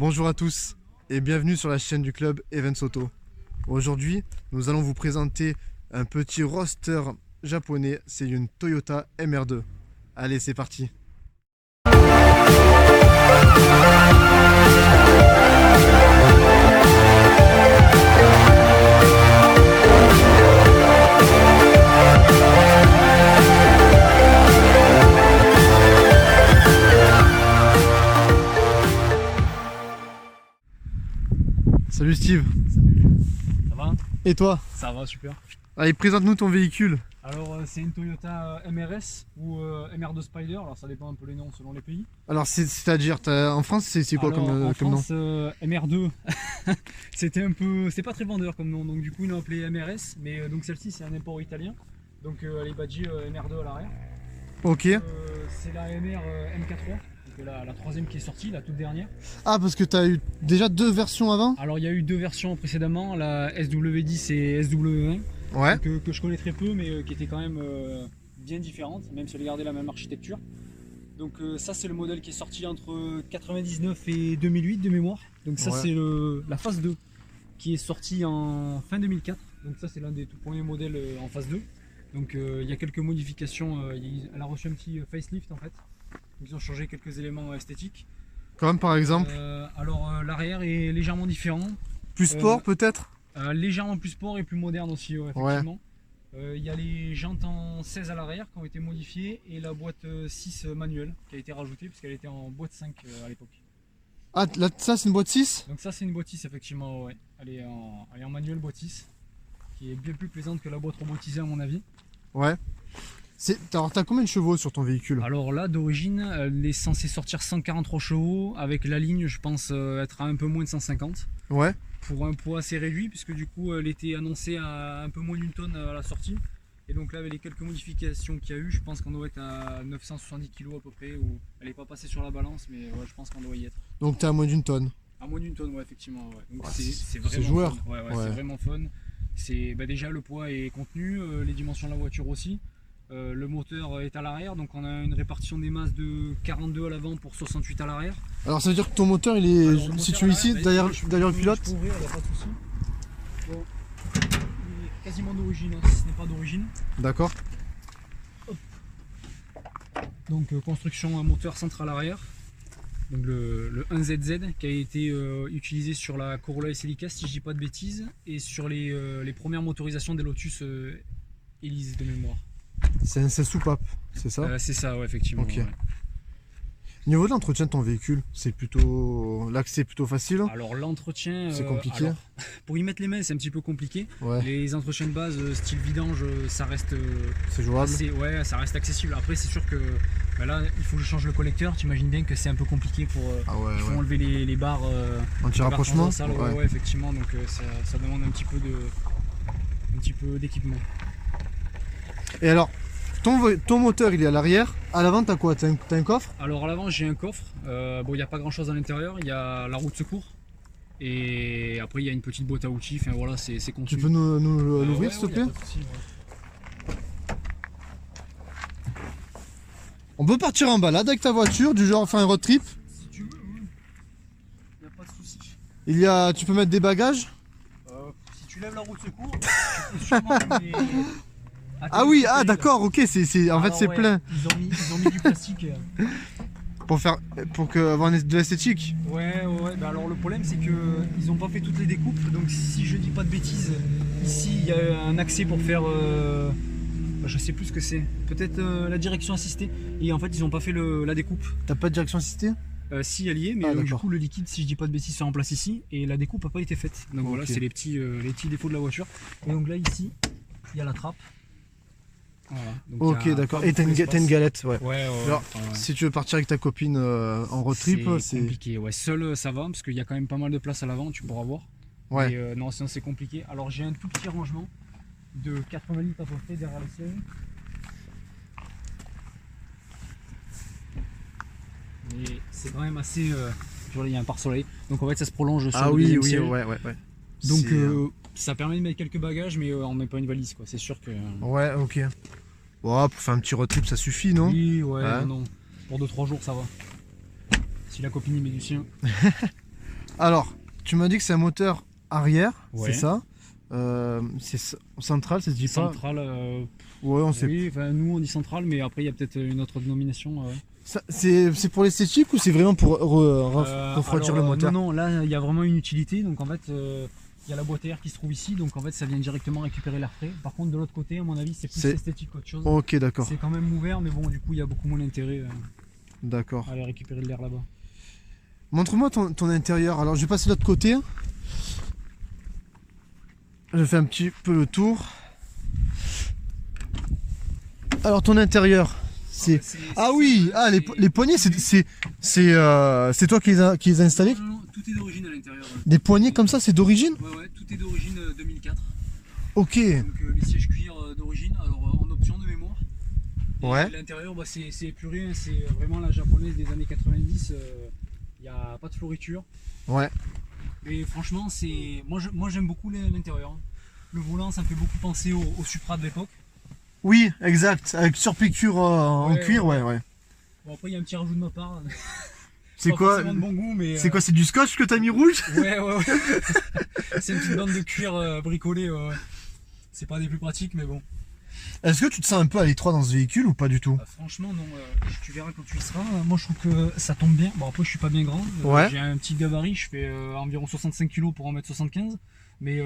Bonjour à tous et bienvenue sur la chaîne du club Events Auto. Aujourd'hui, nous allons vous présenter un petit roster japonais, c'est une Toyota MR2. Allez, c'est parti. Salut Steve. Salut, ça va? Et toi? Ça va, super. Allez, présente-nous ton véhicule. Alors c'est une Toyota MRS ou MR2 Spider, alors ça dépend un peu les noms selon les pays. Alors c'est-à-dire, en France c'est quoi alors, comme en nom? France, MR2, c'est pas très vendeur comme nom, donc du coup ils l'ont appelé MRS, mais donc celle-ci c'est un import italien, donc elle est badgée MR2 à l'arrière. Ok. C'est la MR MK3. La troisième qui est sortie, la toute dernière. Ah, parce que tu as eu déjà deux versions avant? Alors il y a eu deux versions précédemment, la SW10 et SW1, Ouais. que je connais très peu mais qui étaient quand même bien différentes, même si elles gardaient la même architecture. Donc ça c'est le modèle qui est sorti entre 99 et 2008 de mémoire. Donc ça c'est la phase 2 qui est sorti en fin 2004. Donc ça c'est l'un des tout premiers modèles en phase 2. Donc il y a quelques modifications, elle a reçu un petit facelift en fait. Ils ont changé quelques éléments esthétiques. Comme par exemple l'arrière est légèrement différent. plus sport peut-être? Légèrement plus sport et plus moderne aussi, effectivement. Il y a les jantes en 16 à l'arrière qui ont été modifiées et la boîte 6 manuelle qui a été rajoutée parce qu'elle était en boîte 5 à l'époque. Ah, là, ça c'est une boîte 6? Donc ça c'est une boîte 6 effectivement, ouais. Elle est en manuel boîte 6 qui est bien plus plaisante que la boîte robotisée à mon avis. Ouais. Alors t'as combien de chevaux sur ton véhicule? Alors là d'origine elle est censée sortir 143 chevaux, avec la ligne je pense être à un peu moins de 150. Ouais. Pour un poids assez réduit puisque du coup elle était annoncée à un peu moins d'une tonne à la sortie. Et donc là avec les quelques modifications qu'il y a eu, je pense qu'on doit être à 970 kg à peu près. Ou elle n'est pas passée sur la balance mais ouais, je pense qu'on doit y être. Donc t'es à moins d'une tonne? À moins d'une tonne, ouais, effectivement. Ouais. Donc c'est vraiment joueur. fun. Ouais. C'est vraiment fun. Déjà le poids est contenu, les dimensions de la voiture aussi. Le moteur est à l'arrière, donc on a une répartition des masses de 42 à l'avant pour 68 à l'arrière. Alors ça veut dire que ton moteur il est situé ici, derrière le pilote? Je peux ouvrir, il n'y a pas de souci. Bon, il est quasiment d'origine, si ce n'est pas d'origine. D'accord. Donc construction à moteur central arrière. Donc le 1ZZ qui a été utilisé sur la Corolla Celica si je dis pas de bêtises, et sur les premières motorisations des Lotus Elise de mémoire. C'est un soupape, c'est ça? C'est ça, ouais, effectivement. Ok. Ouais. Niveau de l'entretien de ton véhicule, c'est plutôt l'accès plutôt facile? Alors l'entretien, c'est compliqué. Pour y mettre les mains, c'est un petit peu compliqué. Ouais. Les entretiens de base, style vidange, ça reste c'est jouable. Ouais, ça reste accessible. Après, c'est sûr que là, il faut que je change le collecteur. Tu imagines bien que c'est un peu compliqué pour il faut enlever les barres anti-rapprochement. Ouais, effectivement. Donc ça demande un petit peu d'équipement. Et alors, ton moteur il est à l'arrière, à l'avant t'as quoi? T'as un coffre? Alors à l'avant j'ai un coffre, bon il n'y a pas grand chose à l'intérieur, il y a la roue de secours et après il y a une petite boîte à outils, enfin voilà c'est conçu. Tu peux nous l'ouvrir s'il te plaît? On peut partir en balade avec ta voiture, du genre faire un road trip? Si tu veux, oui. Il n'y a pas de souci. Tu peux mettre des bagages? Si tu lèves la roue de secours, tu peux sûrement Ah oui, d'accord, ok, en fait c'est plein. Ils ont mis du plastique. Pour avoir de l'esthétique. Ouais, bah alors le problème c'est que ils n'ont pas fait toutes les découpes, donc si je dis pas de bêtises, ici il y a un accès pour faire, je sais plus ce que c'est, peut-être la direction assistée, et en fait ils n'ont pas fait la découpe. T'as pas de direction assistée? Si elle y est, mais du coup le liquide, si je dis pas de bêtises, se remplace ici, et la découpe n'a pas été faite. Donc voilà, c'est les petits défauts de la voiture. Et donc là ici, il y a la trappe. Voilà, ok, d'accord. Et t'as une galette, ouais. Alors, si tu veux partir avec ta copine en road trip, c'est compliqué. Ouais, seul ça va parce qu'il y a quand même pas mal de place à l'avant, tu pourras voir. Ouais. Mais non, sinon c'est compliqué. Alors j'ai un tout petit rangement de 80 litres à peu près derrière le siège. Mais c'est quand même assez. Il y a un pare-soleil, donc en fait ça se prolonge sur le deuxième siège. Ouais. Donc ça permet de mettre quelques bagages, mais on met pas une valise quoi. C'est sûr que. Ouais, ok. Bon, pour faire un petit road trip, ça suffit, non? Oui, ouais, non. Pour 2-3 jours, ça va. Si la copine y met du sien. Alors, tu m'as dit que c'est un moteur arrière, Ouais. c'est ça? C'est central, ça se dit pas? Centrale, Ouais, on sait. oui, enfin, nous on dit centrale, mais après il y a peut-être une autre dénomination. C'est pour l'esthétique ou c'est vraiment pour refroidir le Alors, moteur? non, là il y a vraiment une utilité. Donc en fait, il y a la boîte à air qui se trouve ici, donc en fait ça vient directement récupérer l'air frais. Par contre, de l'autre côté, à mon avis, c'est plus C'est- esthétique qu'autre chose. Ok, d'accord. C'est quand même ouvert, mais bon, du coup, il y a beaucoup moins d'intérêt D'accord. à aller récupérer de l'air là-bas. Montre-moi ton intérieur. Alors, je vais passer de l'autre côté. Je fais un petit peu le tour. Alors, ton intérieur, c'est... Ah oui, ah, les poignées, c'est toi qui les as installés? Non, tout est d'origine à l'intérieur. Des poignées comme ça, c'est d'origine? Ouais, tout est d'origine 2004. Ok. Donc les sièges cuir d'origine, alors en option de mémoire. Et Ouais. l'intérieur, c'est épuré, hein, c'est vraiment la japonaise des années 90. Il n'y a pas de floriture. Ouais. Mais franchement, moi j'aime beaucoup l'intérieur. Le volant, ça me fait beaucoup penser au Supra de l'époque. Oui, exact. Avec surpiqûre en Ouais, cuir, ouais. ouais. Bon, après, il y a un petit rajout de ma part. C'est Pas quoi? forcément de bon goût, mais. C'est quoi? C'est du scotch que t'as mis rouge? Ouais. C'est une petite bande de cuir bricolée. Ouais. C'est pas des plus pratiques, mais bon. Est-ce que tu te sens un peu à l'étroit dans ce véhicule ou pas du tout? Franchement, non. Tu verras quand tu y seras. Moi, je trouve que ça tombe bien. Bon, après, je suis pas bien grand. Ouais. J'ai un petit gabarit. Je fais environ 65 kg pour 1m75. Mais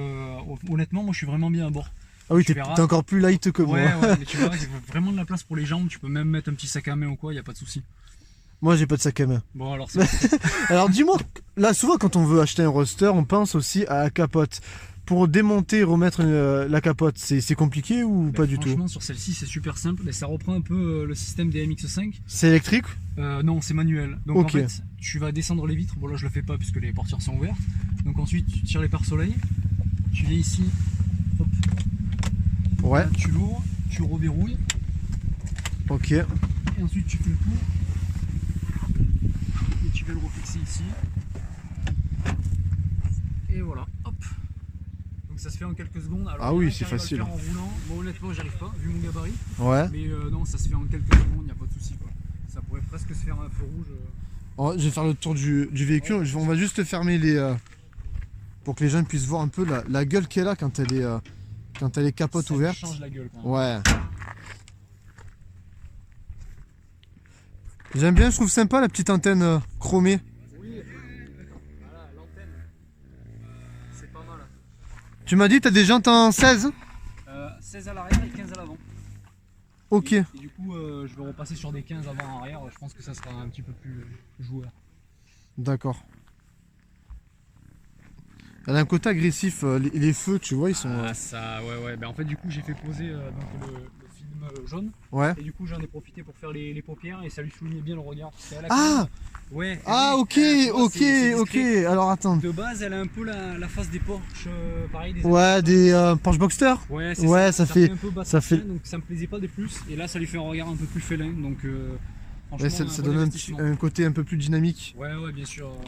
honnêtement, moi, je suis vraiment bien à bord. Ah oui, Tu t'es verras. encore plus light que moi. Ouais, mais tu verras, il y a vraiment de la place pour les jambes. Tu peux même mettre un petit sac à main ou quoi, il n'y a pas de souci. Moi, j'ai pas de sac à main. Bon, alors c'est parfait. Alors dis-moi, là souvent quand on veut acheter un roadster, on pense aussi à la capote. Pour démonter et remettre la capote, c'est compliqué ou pas du tout? Franchement, sur celle-ci, c'est super simple. Mais ça reprend un peu le système des MX5. C'est électrique? Non, c'est manuel. Donc Ok. en fait, tu vas descendre les vitres. Bon, là, je le fais pas puisque les portières sont ouvertes. Donc ensuite, tu tires les pare-soleil. Tu viens ici. Hop. Ouais. Là, tu l'ouvres. Tu reverrouilles. Ok. Et ensuite, tu fais le tour. Et tu vas le refixer ici. Et voilà. Hop. Donc ça se fait en quelques secondes. Alors, Ah il y en oui, a qui c'est arrivent à le facile. faire en roulant. Moi honnêtement j'arrive pas vu mon gabarit. Ouais. Mais non, ça se fait en quelques secondes, il n'y a pas de souci quoi. Ça pourrait presque se faire un feu rouge. Je vais faire le tour du véhicule. On va juste fermer les... pour que les gens puissent voir un peu la gueule qu'elle a quand elle est capote Ça lui ouverte. change la gueule quand même. Ouais. J'aime bien, je trouve sympa la petite antenne chromée. Oui, voilà, l'antenne. C'est pas mal. Tu m'as dit t'as des jantes en 16? 16 à l'arrière et 15 à l'avant. Ok. Et du coup je vais repasser sur des 15 avant-arrière, je pense que ça sera un petit peu plus joueur. D'accord. Elle a un côté agressif, les feux, tu vois, ils sont... Ah ça, ouais. Ben, en fait du coup j'ai fait poser donc, le film jaune. Ouais. Et du coup j'en ai profité pour faire les paupières et ça lui soulignait bien le regard. Parce qu'elle a Ah! quand même- Ouais. Ah oui, ok, tu vois, c'est ok. discret. Alors attends. De base elle a un peu la face des Porsche, pareil. Des Ouais, des Porsche Boxster. Ouais, c'est Ouais, ça fait... un peu ça fait- donc ça me plaisait pas de plus. Et là ça lui fait un regard un peu plus félin. Donc franchement Ouais, ça bon donne investissement. un côté un peu plus dynamique. Ouais, bien sûr. Ouais.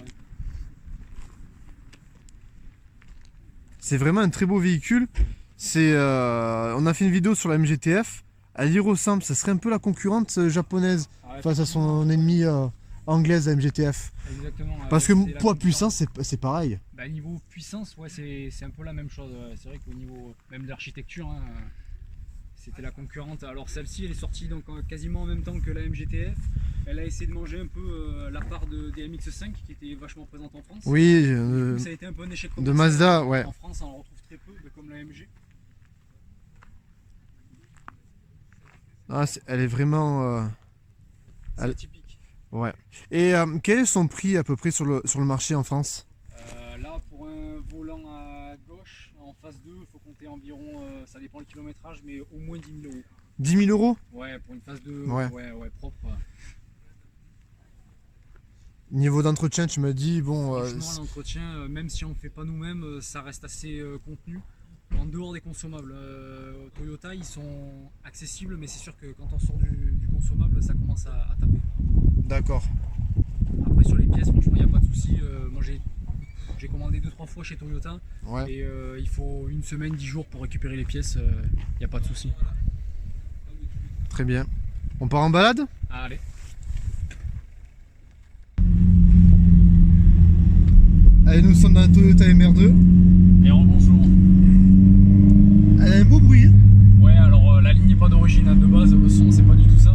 C'est vraiment un très beau véhicule. On a fait une vidéo sur la MGTF. Elle y ressemble, ça serait un peu la concurrente japonaise Ouais, face à son ennemie anglaise, la MGTF. Exactement. Parce que c'est la poids concurrence. puissance, c'est pareil. Bah, niveau puissance, ouais, c'est un peu la même chose. Ouais. C'est vrai qu'au niveau même de l'architecture, hein, c'était la concurrente. Alors celle-ci, elle est sortie donc quasiment en même temps que la MGTF. Elle a essayé de manger un peu la part des MX5 qui était vachement présente en France. Oui, Du coup, ça a été un peu un échec de commercial. Mazda, ouais. En France, on en retrouve très peu, comme la MG. Ah, elle est vraiment... C'est Elle- atypique. Ouais. Et quel est son prix à peu près sur le marché en France? Là, pour un volant à gauche, en phase 2, il faut compter environ, ça dépend le kilométrage, mais au moins 10 000 euros. 10 000 euros? Ouais, pour une phase 2, Ouais. ouais, propre. Niveau d'entretien, tu m'as dit, bon... Franchement, l'entretien, même si on ne fait pas nous-mêmes, ça reste assez contenu. En dehors des consommables, Toyota, ils sont accessibles, mais c'est sûr que quand on sort du consommable, ça commence à taper. D'accord. Après, sur les pièces, franchement, il n'y a pas de souci. Moi, j'ai commandé 2-3 fois chez Toyota, Ouais. et il faut une semaine, 10 jours pour récupérer les pièces, il n'y a pas de souci. Très bien. On part en balade? Allez. Allez, Allez, nous sommes dans la Toyota MR2. Et bonjour. Elle a un beau bruit. Ouais, alors la ligne n'est pas d'origine, hein, de base, le son c'est pas du tout ça.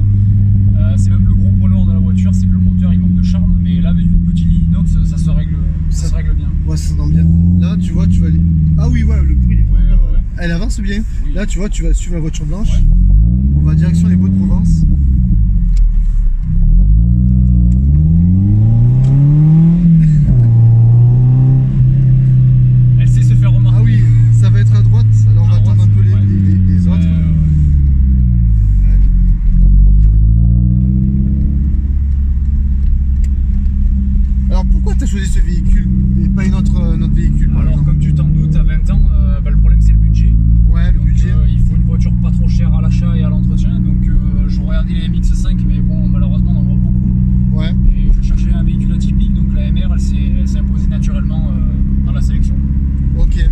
C'est même le gros point noir de la voiture, c'est que le moteur il manque de charme, mais là avec une petite ligne inox ça se règle bien. Ouais, ça s'entend bien. Là, tu vois, tu vas aller. Ah oui, ouais, le bruit. Ouais. Elle avance bien. Oui. Là, tu vois, tu vas suivre la voiture blanche. Ouais. On va direction les Baux-de-Provence. Elle sait se faire remarquer. Ah oui, ça va être à droite. Alors on va attendre un peu les autres. Ouais. Alors pourquoi tu as choisi ce véhicule et pas un autre véhicule par Alors exemple? comme tu t'en doutes, à 20 ans, le problème c'est le budget. Ouais, le Donc, budget. il faut une voiture pas trop chère à l'achat et à l'entretien. Donc je regardais les MX5, mais bon, malheureusement on en voit beaucoup. Ouais. Et je cherchais un véhicule atypique, donc la MR elle s'est imposée naturellement dans la sélection. Ok.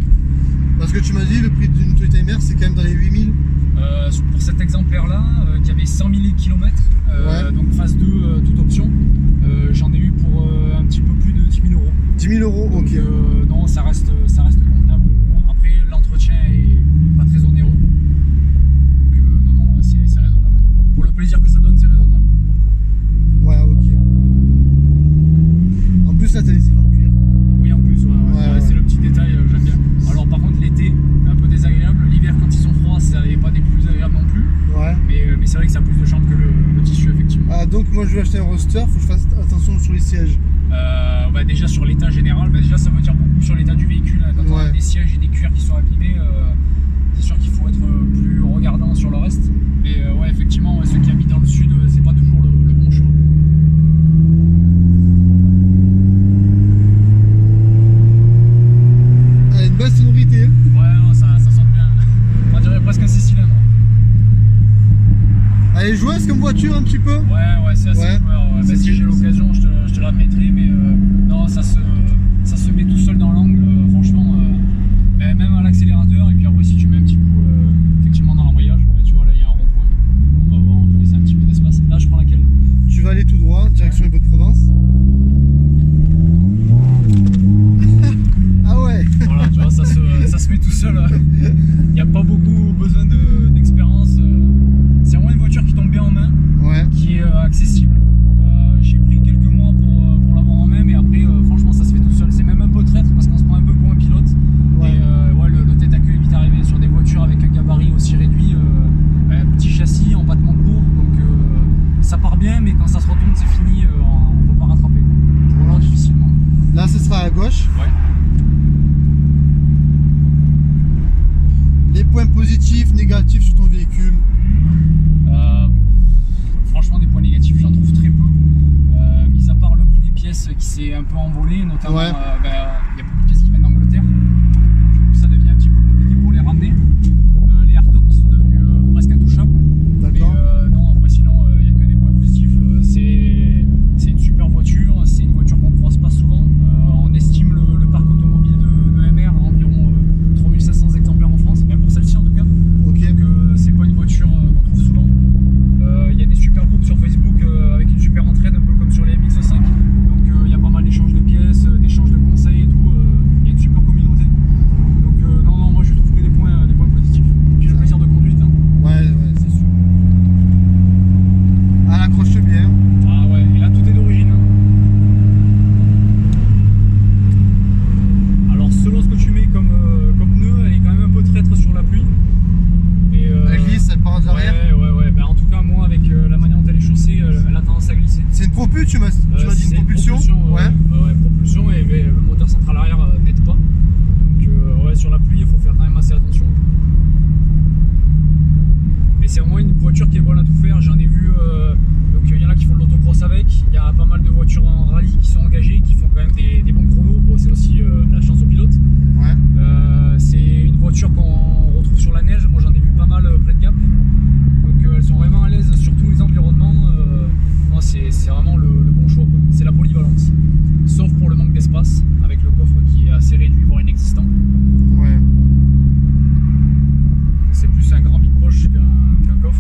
Parce que tu m'as dit le prix d'une Toyota MR c'est quand même dans les 8000. Pour cet exemplaire-là, qui avait 100 000 km, Ouais. donc phase 2, toute option, j'en ai eu pour un petit peu plus de 10 000 euros. 10 000 euros, Donc, ok. non, ça reste convenable. Après, l'entretien est pas très onéreux. Donc, non, c'est raisonnable. Pour le plaisir que ça donne, c'est raisonnable. Ouais, ok. En plus là t'as les sièges en cuir. Oui, en plus, Ouais. c'est le petit détail, j'aime bien. Alors, par contre, l'été, un peu désagréable. L'hiver, quand ils sont froids, ça n'est pas des plus agréables non plus. Ouais. Mais c'est vrai que ça a plus de charme que le tissu, effectivement. Ah donc moi je vais acheter un roadster, faut que je fasse attention sur les sièges. Déjà sur l'état général, déjà ça veut dire beaucoup sur l'état du véhicule. Hein. Quand on a Ouais. des sièges et des cuirs qui sont abîmés, c'est sûr qu'il faut être plus regardant sur le reste. Mais ouais, effectivement, ceux qui habitent dans le sud, c'est pas toujours le bon choix. Elle a une belle sonorité. Ouais, non, ça sent bien. On dirait presque un 6 cylindres. Elle est joueuse comme voiture un petit peu. Ouais, c'est assez Ouais. joueur. Ouais. C'est Si que- j'ai l'occasion, je te la mettrai, mais non, ça se met tout seul dans l'angle, franchement. Mais même à l'accélérateur, et puis après, si tu mets un petit coup effectivement dans l'embrayage, tu vois, là il y a un rond-point. On va voir, je vais laisser un petit peu d'espace. Là, je prends laquelle? Tu vas aller tout droit, direction les Baux-de-Provence. Ah ouais. Voilà, tu vois, ça se met tout seul. Il n'y a pas beaucoup besoin d'expérience. C'est vraiment une voiture qui tombe bien en main, Ouais. qui est accessible. J'ai pris quelques mois pour l'avoir en main, mais après, franchement, ça se fait tout seul. C'est même un peu traître parce qu'on se prend un peu pour un pilote. Ouais. Et le tête à queue est vite arrivé sur des voitures avec un gabarit aussi réduit, un petit châssis, empattement court. Donc ça part bien, mais quand ça se retourne, c'est fini, on ne peut pas rattraper. Ou alors difficilement. Là ce sera à gauche. Ouais. Les points positifs, négatifs sur ton véhicule. Franchement, des points négatifs, j'en trouve très peu. Mis à part le prix des pièces qui s'est un peu envolé, notamment Ouais. il y a beaucoup de pièces qui viennent d'Angleterre. Du coup, ça devient un petit peu compliqué pour les ramener. Les hardtop qui sont devenus presque intouchables. D'accord. Mais non, après, sinon, il n'y a que des points positifs. C'est une super voiture, c'est une voiture qu'on ne croise pas souvent. On estime le parc automobile de MR à environ 3500 exemplaires en France, même pour celle-ci en tout cas. Ok. Donc c'est pas une voiture qu'on trouve souvent. Il y a des super groupes sur Facebook avec une super entraide, un peu comme sur les MX5. Donc il y a pas mal d'échanges de pièces, d'échanges de conseils et tout. Il y a une super communauté. Donc non, moi je trouve que des points positifs. Puis le plaisir de conduite. Hein. Ouais, c'est sûr. Elle accroche bien. Ah ouais, et là tout est d'origine. Hein. Alors selon ce que tu mets comme pneu, elle est quand même un peu traître sur la pluie. Mais, Elle glisse, elle part de l'arrière. Ouais. Ben, en tout cas, moi, avec la manière dont elle est chaussée, elle a tendance à glisser. C'est une propulsion, tu m'as dit C'est une propulsion. ouais, propulsion, et le moteur central arrière n'aide pas. Donc, ouais, sur la pluie, il faut faire quand même assez attention. Mais c'est vraiment une voiture qui est bonne à tout faire. J'en ai vu, donc il y en a qui font de l'autocross avec. Il y a pas mal de voitures en rallye qui sont engagées, qui font quand même des bons chronos. Bon, c'est aussi la chance au pilote. Ouais. C'est une voiture qu'on retrouve sur la neige. Moi, j'en ai vu pas mal près de Gap. Donc, elles sont vraiment à l'aise sur tous les environnements. C'est vraiment le bon choix. C'est la polyvalence. Sauf pour le manque d'espace, avec le coffre qui est assez réduit, voire inexistant. Ouais. C'est plus un grand vide-poche qu'un coffre.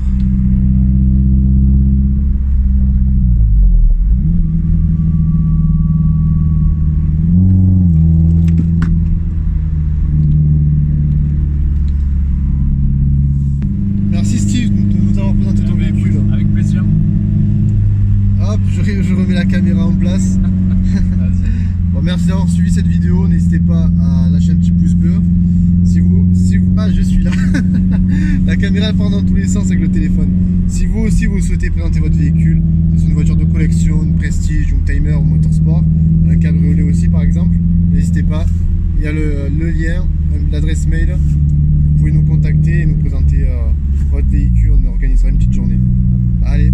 merci d'avoir suivi cette vidéo. N'hésitez pas à lâcher un petit pouce bleu. Ah, je suis là. La caméra part dans tous les sens avec le téléphone. Si vous aussi vous souhaitez présenter votre véhicule, c'est une voiture de collection, une Prestige, une Timer ou Motorsport, un cabriolet aussi par exemple, n'hésitez pas. Il y a le lien, l'adresse mail. Vous pouvez nous contacter et nous présenter votre véhicule. On organisera une petite journée. Allez.